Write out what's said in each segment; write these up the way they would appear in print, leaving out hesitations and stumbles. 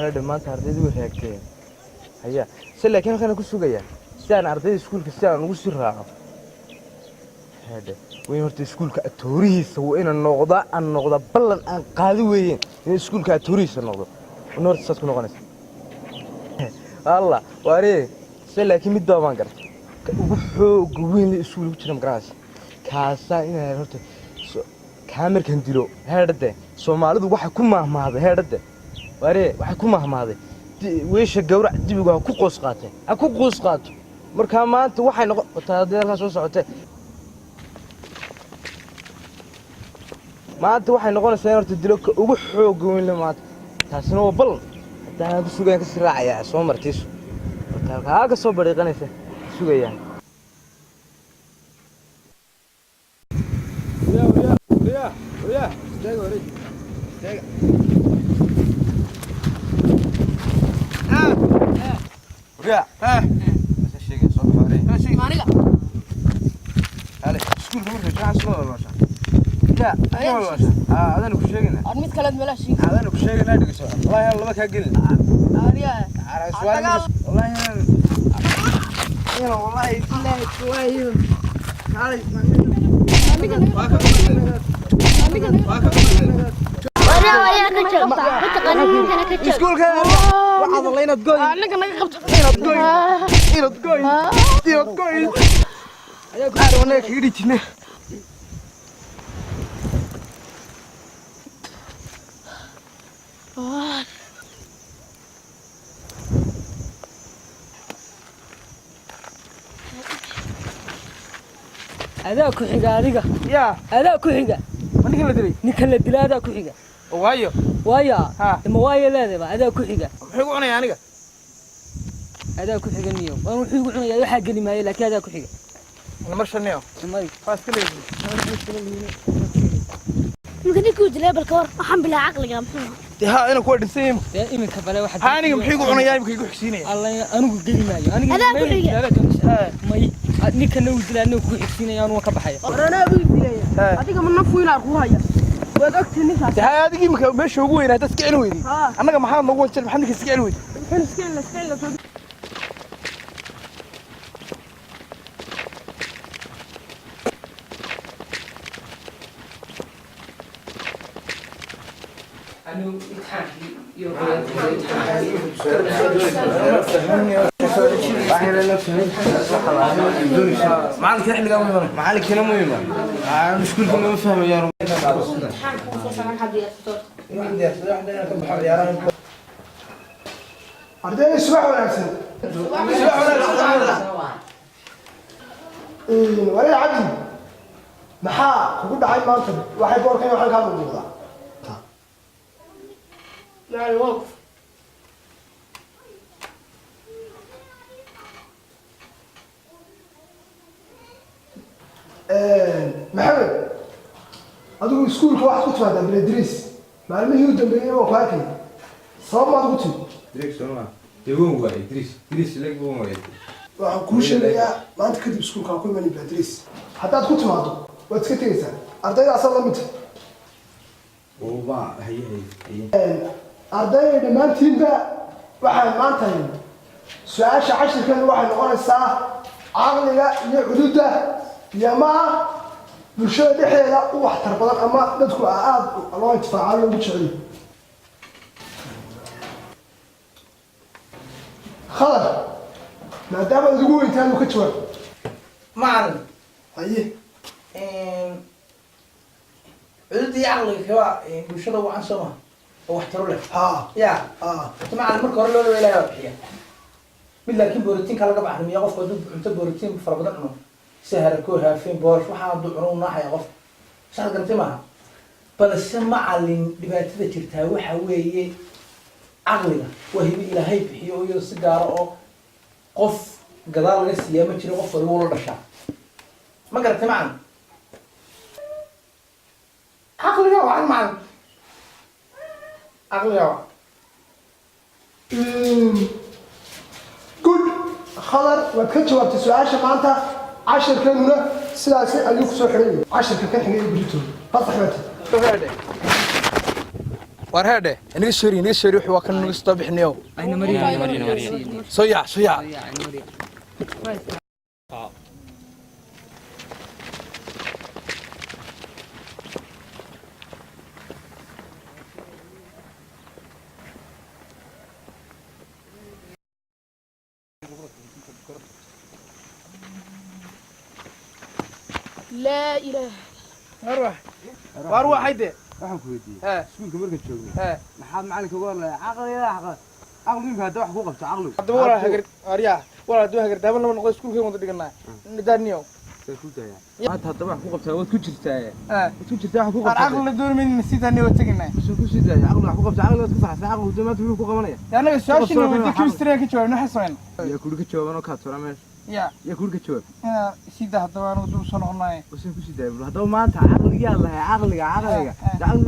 هذا ما تعرضي وهيك هيا سلا كان خلينا كسوقيا سان أرضي سكول كسان وسر راعه هذا وين هرت سكول كتوريس وين النقطة بلن أن قادوا وين سكول كتوريس النقطة ونورت سات كنا قناس الله واري سلا كم يدوا ما قرر وحو وين سكول كتير مقراس كاسا إن هرت كامير كنديرو هذا سومالي دو واحد كم هذا هذا واري واحد كم هذا ويش الجورة دبوا كو قوس قاته أكو قوس قاته مركها ما أنت واحد نق تهديرها سو سعته ما أنت واحد نقول سيارة تدلوك وبحو قوين لما تحسنوا بل حتى أنا بسوق يعني كسرعة يا سومر تيسو هذا صوب بريقنا فيه سوق يعني ويا دقيقة وريد دقيقة ويا هذا الشيء صوب حوالي هذا الشيء مانيكا هلا سكول كمرة جاهز ولا ما شاء لا أيوة ما شاء هذا نكش شيءنا أرميت كلام ولا شيء هذا نكش شيءنا دقيقة والله يلا ما كقلنا أريا على سؤال والله يلا والله لا شوية تعال ويا كتشب كتقنين أنا كتشب سكول كذا واحد الله ينتقل أنا كنا قبض ينتقل أيوة كارو أنا كيري تنا هذا كحجة هذيك يا هذا كحجة ما نكمل دري نكمل دلها هذا كحجة وايو ويا ها الموايا لا هذا كحجة حقو أنا يعني هذا كحجة اليوم وأنا حقو أنا يا حق اللي ما هي لك هذا كحجة أنا مرشل نيو فاس كله ممكن يكون دلها بالكور وحن بلا عقل يا محمد ها أنا كود نسيم يا إيمن كفلا واحد هاني محيقو أنا يا محيقو حسيني الله أنا قلت مايو أنا هذا كحجة ماي نيك نود لا نوك حسيني أنا وكبحية أنا أبي دلها هذيك من نفوي الأرقوها وأدركت الناس هاي هذه مش هو وين هتسكين ويدي أنا كم محمد نقول شل محمد كسكين ويدي حلو سكين معلك إحنا قاموا معلك هنا مهمة مشكلكم ما فهم يا رب أردنا الصباح ولا أحسن؟ ولا عادي محا كقول دعاء ما أنت واحد بورك يوم حنا كانوا موضع يعني وقف محمد أدو سكول كواحد كنت هذا بالإدريس معلمه يودم بيني وفاكي صار ما تقولي دريس أنا تبون واي دريس لك بون واي waxaan kuu sheegayaa maanta kadib iskuulka aan ku imanay Beatrice haddaad ku timaado waad iska tegaysaa ardayda asal la mid وما هي ardayda dhammaantiinba waxaan maanta su-aasha cashirkan waxay noqonaysaa caqliga iyo xuduudda iyo ma bulshada dhexdeeda u waxtar badan ama dadku aad loo intifaacayo ugu jecel خلاص ما دام تقول انت انه كتوى معلم هاي عدتي عقلك هو bulshada wacan soma oo wax taro leh ya macalin marka hore loo leeyahay waxiya mid laakiin borotiin kala gabax miya qofka dad cunto borotiin fara badan cuno sahar ko haafin boosh waxa uu cuno naaxay qof shaqo ganti ma balse macalin dhibaatada jirtaa waxa weeye caqliga wahibi ilaahay bixiyo iyo si gaar ah oo qof gadaal laga siiyay ma jiro qof wali wala dhashaa ma garatay macalin عقلي وعن معلم عقلي وعن قل خضر وكتشوا بتسوى ما أنت 10 كلمة سلاسل أيوك سحرين 10 كان حقيقي بجتهم بطح متى warheede inaga sheeri wuxuu kan nagu soo bixinayo ayna mariyo soo yaa ayna mariyo لا إله واروح هيدي waxaan ku weydiiyay iskuulka marka joogno maxaad macalinka uga hadlaya caqliga hadda wax ku qabto caqligu hadda wala hagar ariya wala hadda hagar daaban lama noqdo iskuulka wada dhiganaa nidaaniyo say ku dayaan hadda wax ku qabtaa wad ku jirtaa wax ku qabtaa caqliga doormin sidani wada tagnaa soo ku sidaay caqliga wax ku qabtaa caqliga ku saxsan caqligu damaad wuxuu ku qabanaya anaga su'aashina wada chemistry ka jawaabna xasan ya kuliga jawaaban oo ka soo ramees ya kuliga jawaab sida hadda waan u soo noqonay soo ku sidaay hadda maanta caqliga Allah caqliga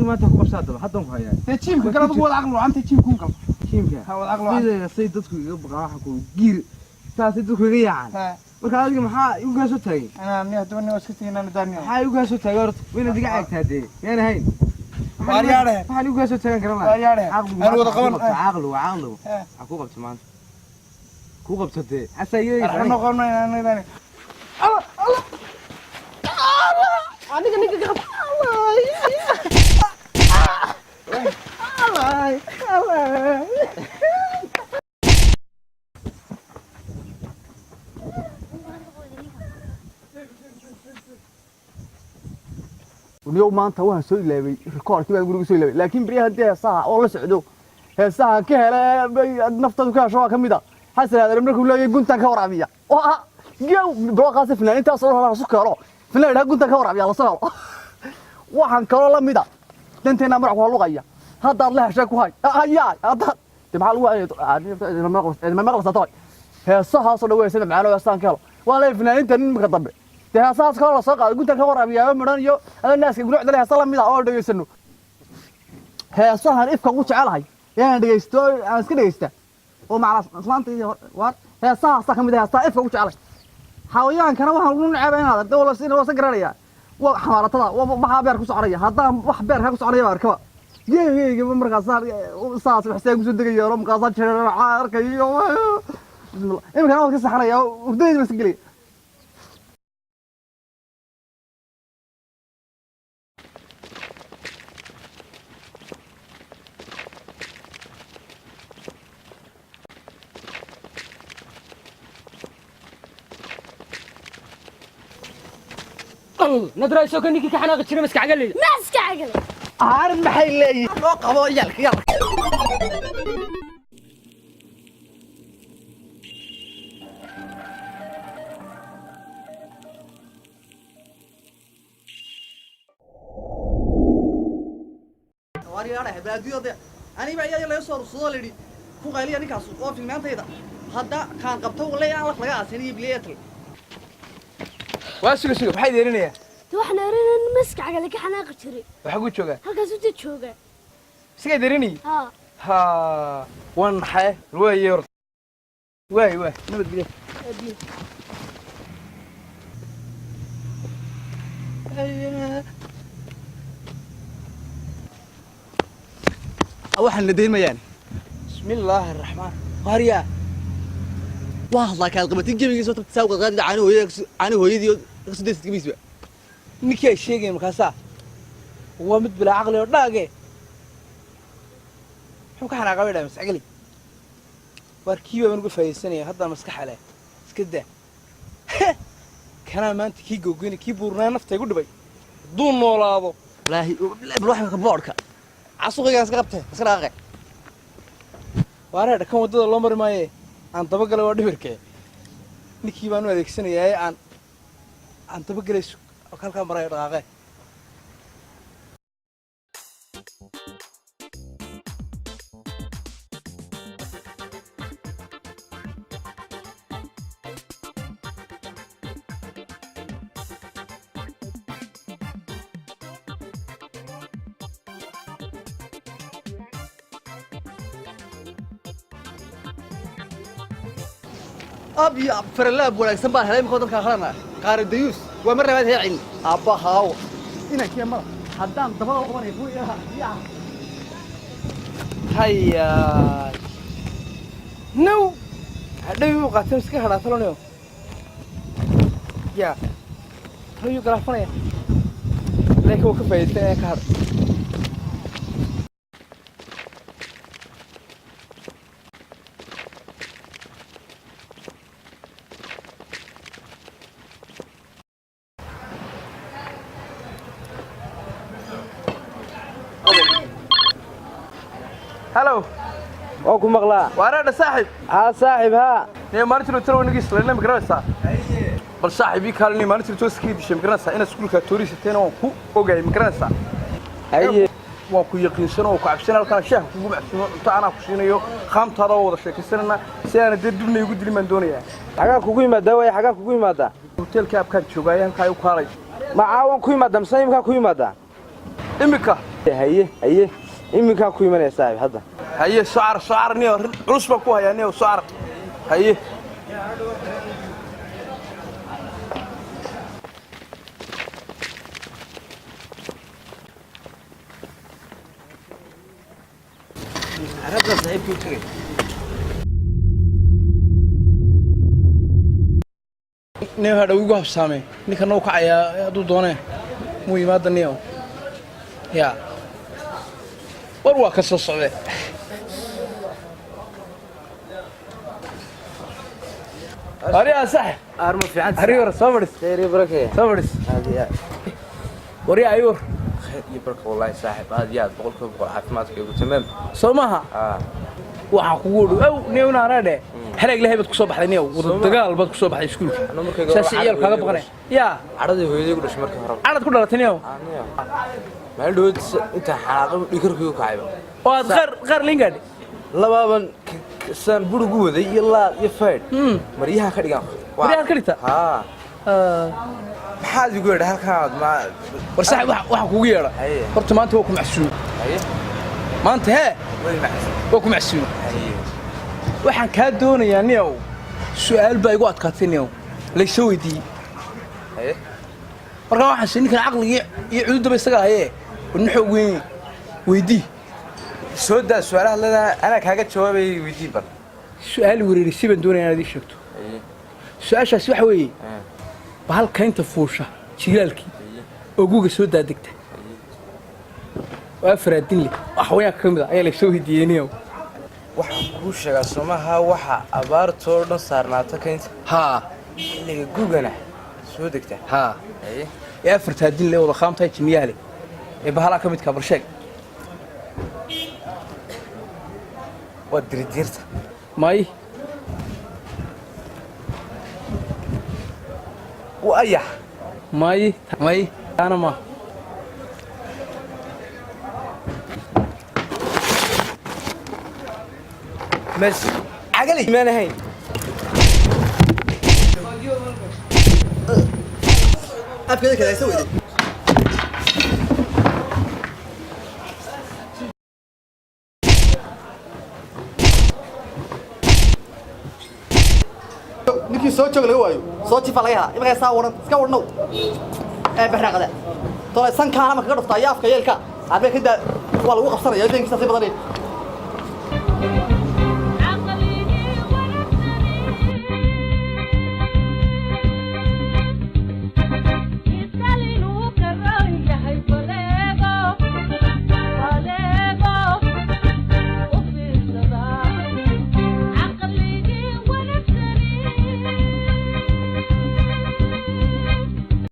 maanta ku qabsaada hadda ku hayaa te teamka kala wada caqli waanta teamku qab teamka ha wada caqli say dadku iga baqaa waxa ku giir taasi dadku iga yaacan marka adiga maxaa igu gaasoo taagay ana hadda waan iska tagnaa nidaaniyo maxaa igu gaasoo taagay horta wayna diga caagtaade yaan ahayn waaryaade maxaa igu gaasoo taagan karana waaryaade aan wada qaban caqligu ha ku qabto maanta ku qabsatay asayay aan noqonay nidaaniyo aniga ninka ka qab ونيو maanta waan soo ilaabay rekoorkii baan guriga soo ilaabay laakiin bariyaha hadii heesaha oo la socdo heesaha ka helay naftadu ka shaqo kamida xasan adeer markuu leeyahay guntan ka waraabiya oo geew bro qaas fanaaniinta soo raraa su karo fanaaniinta guntan ka waraabiya la soo waxaan kala la mida danteena maraq waa luqaya hadda la heshay ku hay ayaa hadda maxaa lagu aad ma maqlasato heesaha soo dhaweysay macaan oo heesaan ka helo waa la fanaaniinta nin marka dambe heesaas kala la soo qaado guntan ka waraabiya midhan iyo naaska gulucda heesa la mida oo dhageysano heesahan ifka ugu jecelahay yaan dhageysto aan iska dhageysta oo macna islaanta iyo war heesaha ka mid ah heesaha ifka ugu jecelay xawayaankana waxaan ugu naceebay inaad dawlad si loo sagarayaa waa xamaaratada waxa beer ku soconaya haddaan wax beer ka soconaya arkaba geeyga markaas saas wax say ku soo degayo markaas jeerar arkayo bismillah imkan aan ka saxanaya urdayda mas galay ندرا سو كنيكي كحناق جيره مسك عقلي ماسك عقل عارف maxay leeyihiin loo qabo yalka wariyada habaadiyada ani baa iyaga la soo rusudo leeyahay ku qayliya ninkaas oo filmaantayda hadda kaan qabto walay aan laga aasaniyo bileeyatal waa suga maxay deerinaya waxna arrin mask عقل كحناق جيره waxa ku jooga halkaas uu jooga siga deerinay ha wan xay way nabad geliya waxaan la deemayaan bismillaahir rahmaan qariya والله كان قبتين جيبي سو تساوق غادي عاني هويدي قصدي تجيبيسبا ninkay sheegay markaasa waa mid bila aqli oo dhaage wuxuu ka xanaaqay dhaam isagli warkiiba aan ugu faa'iideysanaya hadda maskax leh iska daa kana maanta kii googeen kii buurnaa naftay ku dhibay duun noolaado والله بروح بوركا عسوقيgan iska qabtay iska dhaaqay wareer kan wadada loo mari maaye aan daba galay waa dhibirkee ninkii baan u adeegsanayaa aan daba galay halka maray dhaaqay أبي فرلاب ولا سبان هلاي مخاطر كخلنا قارن ديوس ومرة بعد هيعين أبا هاو هنا كيا مرة حدام تبغى أمر يقول يا هيا نو هذا وقت مسك هذا ثلونيو يا هو يقرأ لكن هو كفاية كهر هلو وأكو مغلا وأنا صاحب ها صاحب ها نيو ما نتلو ترى ونقيس لنا مقرأسا بل صاحبي كارني ما نتلو توسكيد شيء مقرأسا أنا سكول كاتوري ستين وكو أوجي مقرأسا هي وكو يقين سنة وكو عبسنا كان شاه كو بعسنا تاعنا كوشينا يو خام ترى وضع شيء كسرنا سيانا دبنا يقول لي من دنيا حاجة كوكوي مادا ويا حاجة كوكوي مادا هوتيل كاب كان شوقايان كايو كاري معاون كوي مادا مسايم كا كوي مادا إمك هي إمي كا كوي مادا صاحب هذا هي سعر نيو رسبة كوها يا نيو سعر هي عرفنا صاحب كيف تري نيو هذا ويجوا بسامي نكنا وكعيا دو دونه مو يماد نيو يا وروك الصعبة هريا صح أرمى في عند هريور صبرس خير بركة صبرس هذه وريا أيور خير بركة والله صاحب هذه يا بقول كم بقول عفماتك يقول تمام سماها waxaa kugu dhow aw neewna araade xareeg ilaahay bad ku soo baxday neew wada dagaal bad ku soo baxday iskuulka saasi ciyaal kaaga baqanay yaa عرضي هويدي قدش مركه هرب arad ku dhalatay neew ما له أنت حلاقة ديكركيو كعيبة oo aad qaar lingaad لبابن سان برجو ذي يلا يفيد مريها كريم مريها كريم ها maxaad igu yidhi halkaan ma war saaxib waxa kugu yeedha horta maanta waa ku macsuum maanta hee waa ku macsuum waxaan kaa doonayaa neew su'aal baa igu adkaatay neew la soo weydiiyey marka waxaan si ninkan aqliga iyo cududaba isaga hayee wadna xoog weyn weydii soo daa su'aalaha leedahay ana kaaga jawaabay weydii bar su'aal wareerisi baan doonayaa inaad ii sheegto su'aashaasi waxa weeye bahalka inta fuusha jilaalkii oo guga soo daadegta waa faraadin leh waxawayaan ka mid ah ayaa la soo weydiiyey waxaan kuu sheegaa somaha waxa abaartoo dhan saarnaata kaynta haa xilliga gugana soo degta haa ee faraadin leh wada qaamtay jimiyaha leh ee bahalka ka mid ka barsheeg waa diriirta may وأيح ماي أنا ما بس عقلي ما نهين أبكي كذا يسوي دي ninkii soo joog laga waayo soo jifa laga helaa imaga saa waran iska warnow baxraaqada tolay sankaana ma kaga dhuftaa yaafka yeelka abe kada waa lagu qabsanaya deynkiisa si badan